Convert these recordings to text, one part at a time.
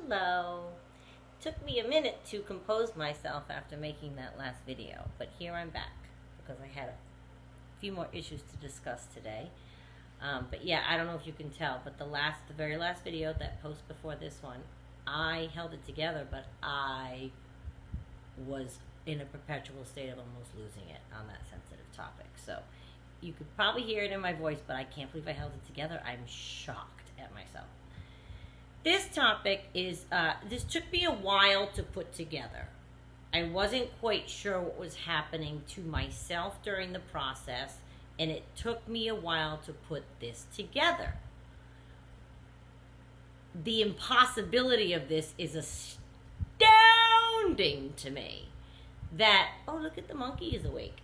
Hello. Took me a minute to compose myself after making that last video, but here I'm back because I had a few more issues to discuss today. But yeah, I don't know if you can tell, but the very last video, that post before this one, I held it together, but I was in a perpetual state of almost losing it on that sensitive topic. So you could probably hear it in my voice, but I can't believe I held it together. I'm shocked at myself. This topic is, this took me a while to put together. I wasn't quite sure what was happening to myself during the process, and it took me a while to put this together. The impossibility of this is astounding to me. That, oh, look at the monkey is awake.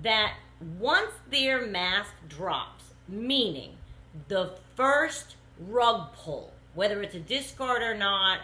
That once their mask drops, meaning the first rug pull, whether it's a discard or not,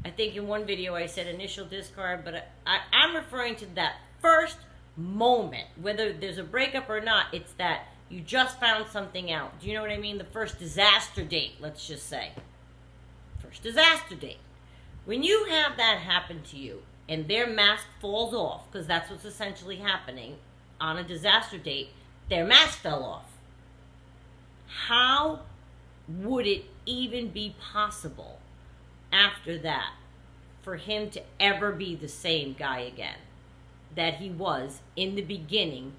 I think in one video I said initial discard, but I'm referring to that first moment, whether there's a breakup or not, it's that you just found something out. Do you know what I mean? The first disaster date, let's just say. First disaster date. When you have that happen to you and their mask falls off, because that's what's essentially happening on a disaster date, their mask fell off. How would it even be possible after that for him to ever be the same guy again that he was in the beginning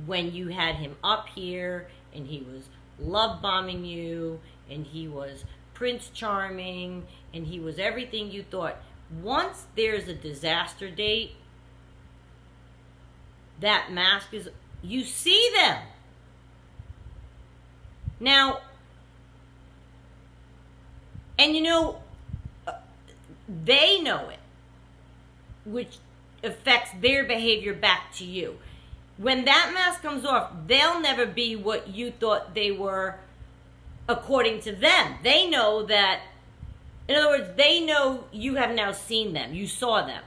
when you had him up here and he was love bombing you and he was Prince Charming and he was everything you thought? Once there's a disaster date, that mask is, you see them. Now, and you know, they know it, which affects their behavior back to you. When that mask comes off, they'll never be what you thought they were according to them. They know that, in other words, they know you have now seen them. You saw them.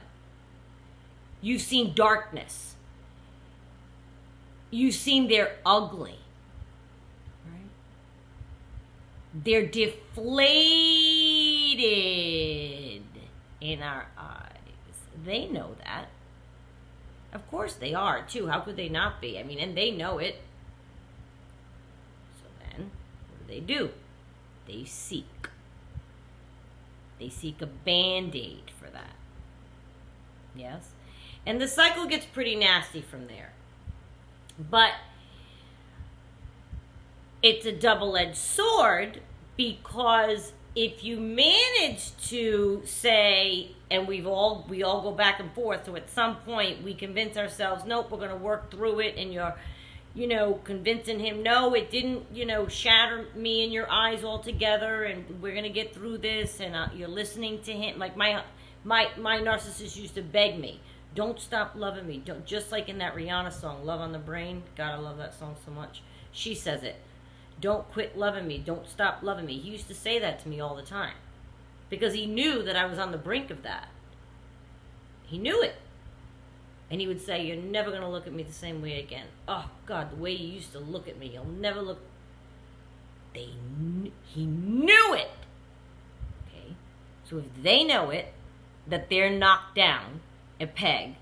You've seen darkness. You've seen they're ugly. Right? They're deflated in our eyes. They know that. Of course they are, too. How could they not be? I mean, and they know it. So then, what do? They seek. They seek a Band-Aid for that. Yes? And the cycle gets pretty nasty from there. But it's a double-edged sword, because if you manage to say, and we all go back and forth, so at some point we convince ourselves, nope, we're going to work through it, and you're, convincing him, no, it didn't, shatter me in your eyes altogether, and we're going to get through this, and you're listening to him. Like my narcissist used to beg me, don't stop loving me. Don't, just like in that Rihanna song, Love on the Brain. God, I love that song so much. She says it. Don't quit loving me. Don't stop loving me. He used to say that to me all the time because he knew that I was on the brink of that. He knew it. And he would say, you're never going to look at me the same way again. Oh, God, the way you used to look at me. You'll never look. He knew it. Okay? So if they know it, that they're knocked down a peg,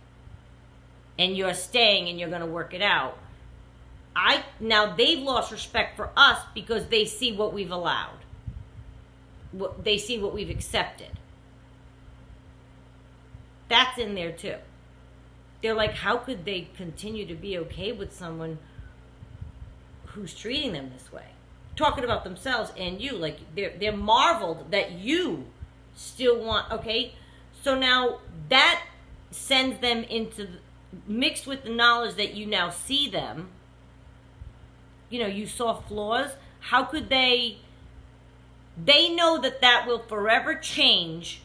and you're staying and you're going to work it out, now they've lost respect for us because they see what we've allowed. They see what we've accepted. That's in there too. They're like, how could they continue to be okay with someone who's treating them this way? Talking about themselves and you, like they're marveled that you still want, okay? So now that sends them into, mixed with the knowledge that you now see them, you saw flaws. How could they know that will forever change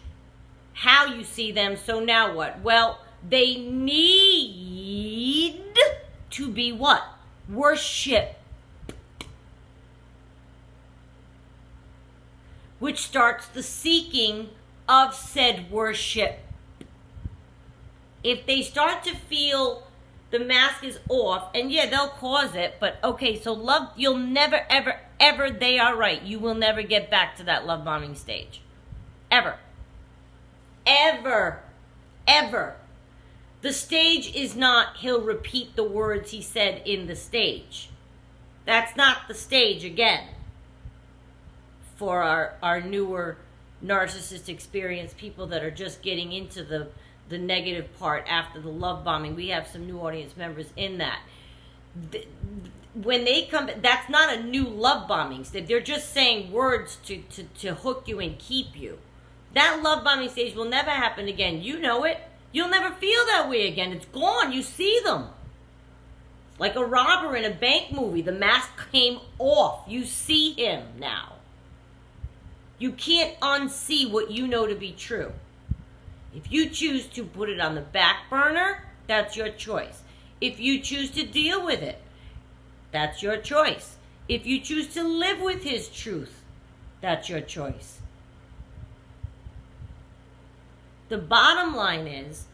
how you see them. So now what? Well, they need to be what? Worship. Which starts the seeking of said worship. If they start to feel the mask is off, and yeah, they'll cause it, but okay, so love, you'll never, ever, ever, they are right. You will never get back to that love bombing stage. Ever. ever, ever. The stage is not he'll repeat the words he said in the stage. That's not the stage again. For our newer narcissist experience, people that are just getting into the negative part after the love bombing. We have some new audience members in that. When they come, that's not a new love bombing. They're just saying words to hook you and keep you. That love bombing stage will never happen again. You know it. You'll never feel that way again. It's gone. You see them. Like a robber in a bank movie. The mask came off. You see him now. You can't unsee what you know to be true. If you choose to put it on the back burner, that's your choice. If you choose to deal with it, that's your choice. If you choose to live with his truth, that's your choice. The bottom line is,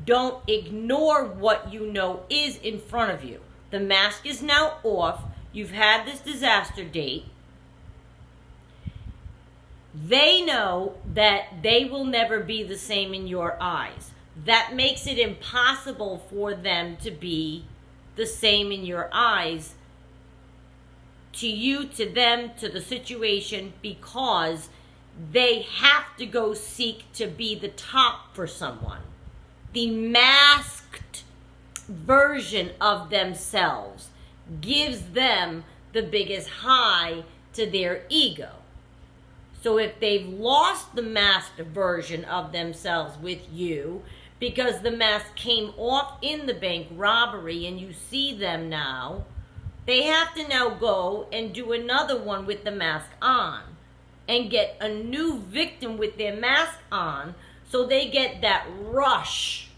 don't ignore what you know is in front of you. The mask is now off. You've had this disaster date. They know that they will never be the same in your eyes. That makes it impossible for them to be the same in your eyes, to you, to them, to the situation, because they have to go seek to be the top for someone. The masked version of themselves gives them the biggest high to their ego. So if they've lost the masked version of themselves with you, because the mask came off in the bank robbery and you see them now, they have to now go and do another one with the mask on and get a new victim with their mask on, so they get that rush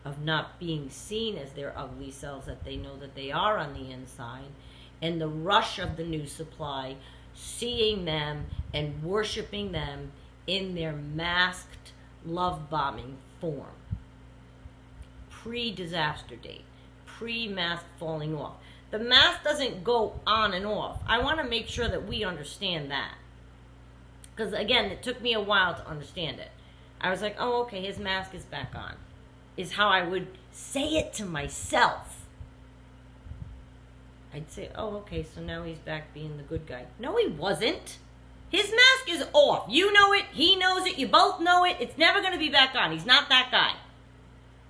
of not being seen as their ugly selves that they know that they are on the inside, and the rush of the new supply, seeing them and worshiping them in their masked love bombing form. Pre-disaster date, pre-mask falling off. The mask doesn't go on and off. I want to make sure that we understand that. Because again, it took me a while to understand it. I was like, oh, okay, his mask is back on. Is how I would say it to myself. I'd say, oh, okay, so now he's back being the good guy. No, he wasn't. His mask is off. You know it. He knows it. You both know it. It's never going to be back on. He's not that guy.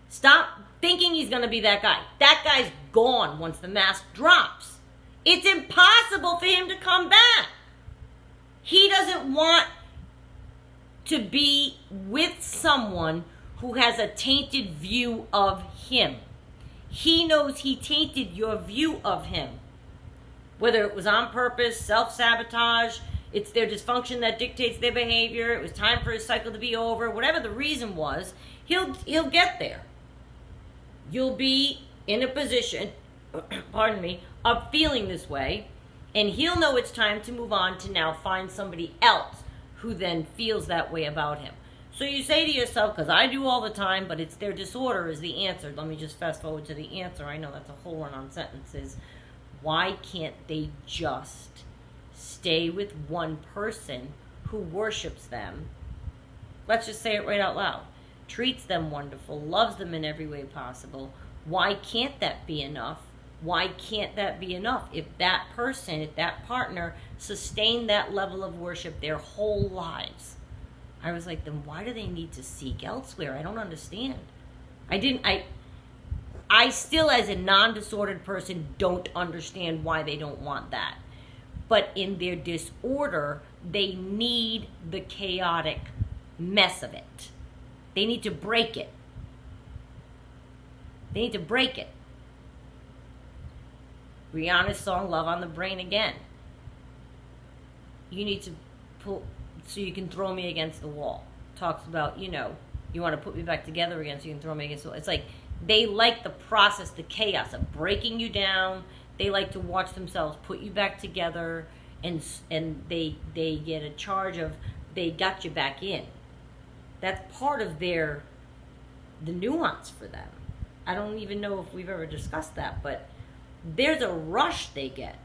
Stop thinking he's going to be that guy. That guy's gone once the mask drops. It's impossible for him to come back. He doesn't want to be with someone who has a tainted view of him. He knows he tainted your view of him. Whether it was on purpose, self-sabotage, it's their dysfunction that dictates their behavior, it was time for his cycle to be over, whatever the reason was, he'll get there. You'll be in a position, pardon me, of feeling this way, and he'll know it's time to move on to now find somebody else who then feels that way about him. So you say to yourself, because I do all the time, but it's their disorder is the answer. Let me just fast forward to the answer. I know that's a whole run-on sentence. Is why can't they just stay with one person who worships them? Let's just say it right out loud. Treats them wonderful, loves them in every way possible. Why can't that be enough? Why can't that be enough? If that person, if that partner sustained that level of worship their whole lives, I was like, then why do they need to seek elsewhere? I don't understand. I still, as a non-disordered person, don't understand why they don't want that. But in their disorder, they need the chaotic mess of it. They need to break it. They need to break it. Rihanna's song, Love on the Brain again. You need to pull, so you can throw me against the wall. Talks about, you want to put me back together again so you can throw me against the wall. It's like they like the process, the chaos of breaking you down. They like to watch themselves put you back together, and they get a charge of they got you back in. That's part of the nuance for them. I don't even know if we've ever discussed that, but there's a rush they get.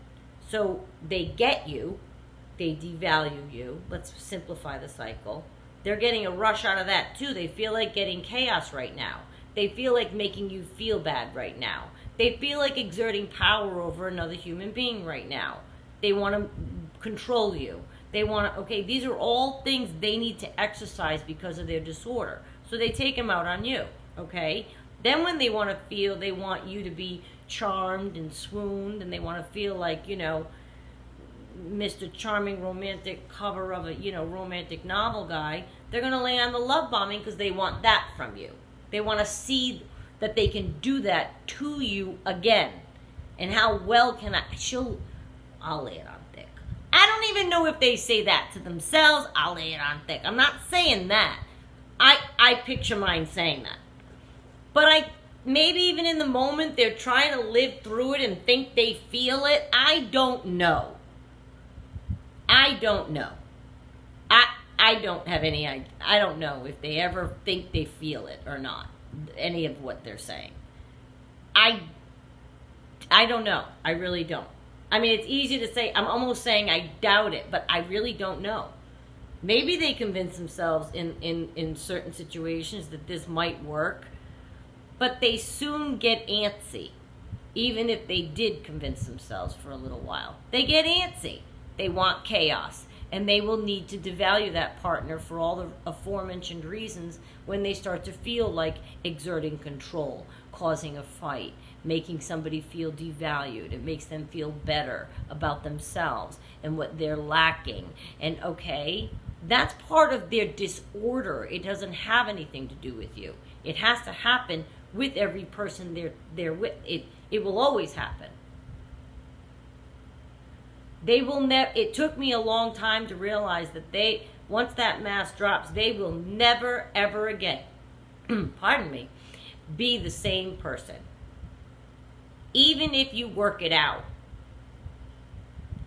So they get you, They devalue you. Let's simplify the cycle. They're getting a rush out of that too. They feel like getting chaos right now. They feel like making you feel bad right now. They feel like exerting power over another human being right now. They want to control you. They want to, okay, these are all things they need to exercise because of their disorder. So they take them out on you, okay? Then when they want to feel, they want you to be charmed and swooned, and they want to feel like, you know, Mr. Charming romantic cover of a, you know, romantic novel guy. They're going to lay on the love bombing because they want that from you. They want to see that they can do that to you again. And how well can I'll lay it on thick. I don't even know if they say that to themselves. I'll lay it on thick. I'm not saying that. I picture mine saying that. But maybe even in the moment they're trying to live through it and think they feel it. I don't know. I don't know. I don't have any idea. I don't know if they ever think they feel it or not. Any of what they're saying. I don't know. I really don't. I mean, it's easy to say. I'm almost saying I doubt it, but I really don't know. Maybe they convince themselves in certain situations that this might work, but they soon get antsy, even if they did convince themselves for a little while. They get antsy. They want chaos, and they will need to devalue that partner for all the aforementioned reasons when they start to feel like exerting control, causing a fight, making somebody feel devalued. It makes them feel better about themselves and what they're lacking. And okay, that's part of their disorder. It doesn't have anything to do with you. It has to happen with every person they're with. It will always happen. They will never. It took me a long time to realize that once that mask drops, they will never ever again, pardon me, be the same person. Even if you work it out.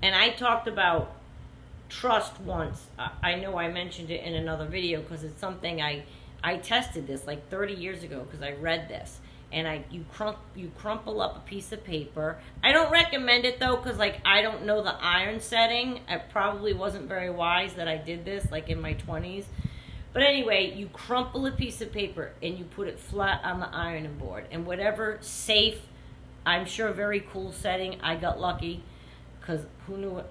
And I talked about trust once. I know I mentioned it in another video because it's something I tested this like 30 years ago because I read this. And you crumple up a piece of paper. I don't recommend it though because like I don't know the iron setting. It probably wasn't very wise that I did this like in my 20s. But anyway, you crumple a piece of paper and you put it flat on the ironing board. And whatever safe, I'm sure very cool setting, I got lucky. Because who knew it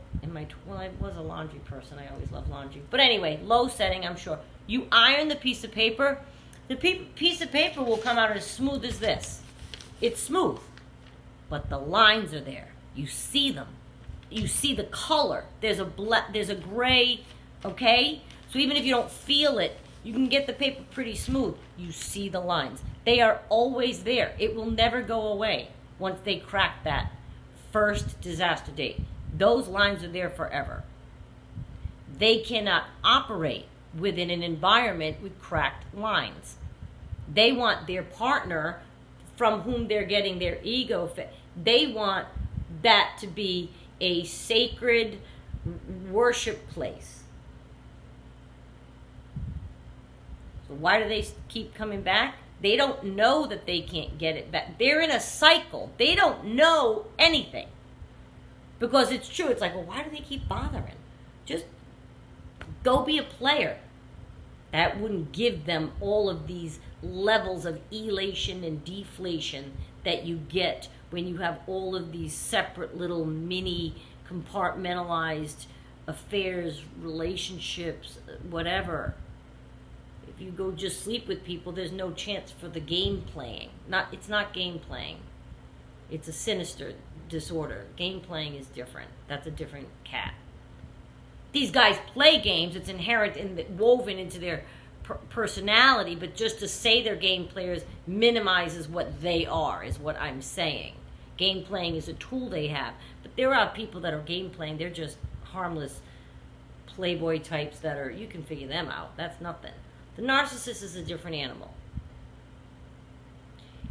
well, I was a laundry person. I always loved laundry. But anyway, low setting, I'm sure. You iron the piece of paper. The piece of paper will come out as smooth as this. It's smooth. But the lines are there. You see them. You see the color. There's a gray, okay? So even if you don't feel it, you can get the paper pretty smooth. You see the lines. They are always there. It will never go away once they crack that first disaster date. Those lines are there forever. They cannot operate within an environment with cracked lines. They want their partner from whom they're getting their ego fit. They want that to be a sacred worship place. So why do they keep coming back? They don't know that they can't get it back. They're in a cycle. They don't know anything. Because it's true. It's like, well, why do they keep bothering? Just go be a player. That wouldn't give them all of these levels of elation and deflation that you get when you have all of these separate little mini compartmentalized affairs, relationships, whatever. If you go just sleep with people, there's no chance for the game playing. It's not game playing. It's a sinister disorder. Game playing is different. That's a different cat. These guys play games. It's inherent woven into their personality, but just to say they're game players minimizes what they are, is what I'm saying. Game playing is a tool they have. But there are people that are game playing. They're just harmless playboy types that are, you can figure them out. That's nothing. The narcissist is a different animal.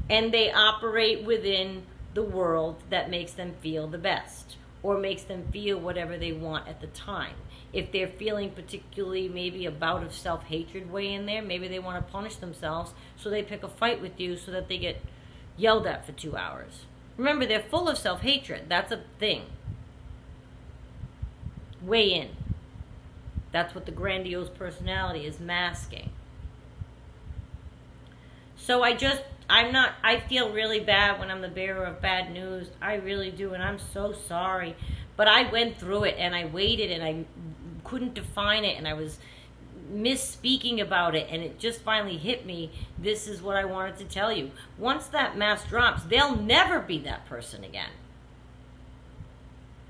And they operate within the world that makes them feel the best or makes them feel whatever they want at the time. If they're feeling particularly maybe a bout of self-hatred way in there, maybe they want to punish themselves, so they pick a fight with you so that they get yelled at for 2 hours. Remember, they're full of self-hatred. That's a thing. Way in. That's what the grandiose personality is masking. So I feel really bad when I'm the bearer of bad news. I really do, and I'm so sorry. But I went through it, and I waited, and I couldn't define it, and I was misspeaking about it, and it just finally hit me. This is what I wanted to tell you. Once that mask drops, they'll never be that person again.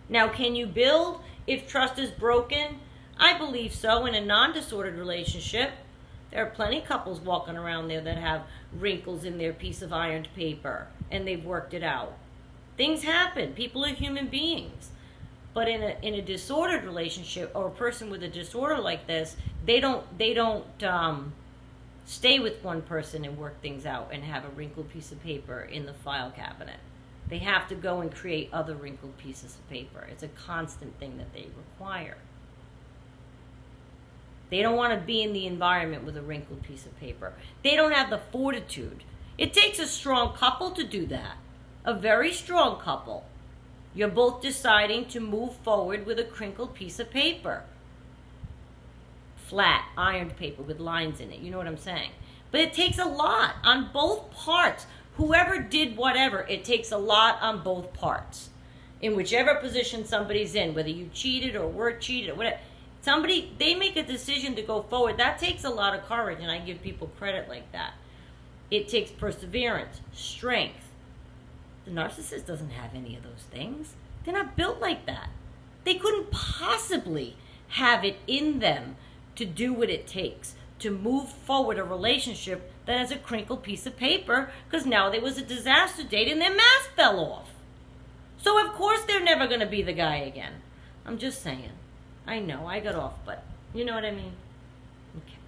Now, can you build if trust is broken? I believe so. In a non-disordered relationship, there are plenty of couples walking around there that have wrinkles in their piece of ironed paper, and they've worked it out. Things happen. People are human beings. But in a disordered relationship, or a person with a disorder like this, they don't stay with one person and work things out and have a wrinkled piece of paper in the file cabinet. They have to go and create other wrinkled pieces of paper. It's a constant thing that they require. They don't want to be in the environment with a wrinkled piece of paper. They don't have the fortitude. It takes a strong couple to do that. A very strong couple. You're both deciding to move forward with a crinkled piece of paper. Flat, ironed paper with lines in it. You know what I'm saying? But it takes a lot on both parts. Whoever did whatever, it takes a lot on both parts. In whichever position somebody's in, whether you cheated or were cheated or whatever. They make a decision to go forward. That takes a lot of courage, and I give people credit like that. It takes perseverance, strength. The narcissist doesn't have any of those things. They're not built like that. They couldn't possibly have it in them to do what it takes to move forward a relationship that has a crinkled piece of paper, because now there was a disaster date and their mask fell off. So of course they're never going to be the guy again. I'm just saying. I know, I got off, but you know what I mean? Okay.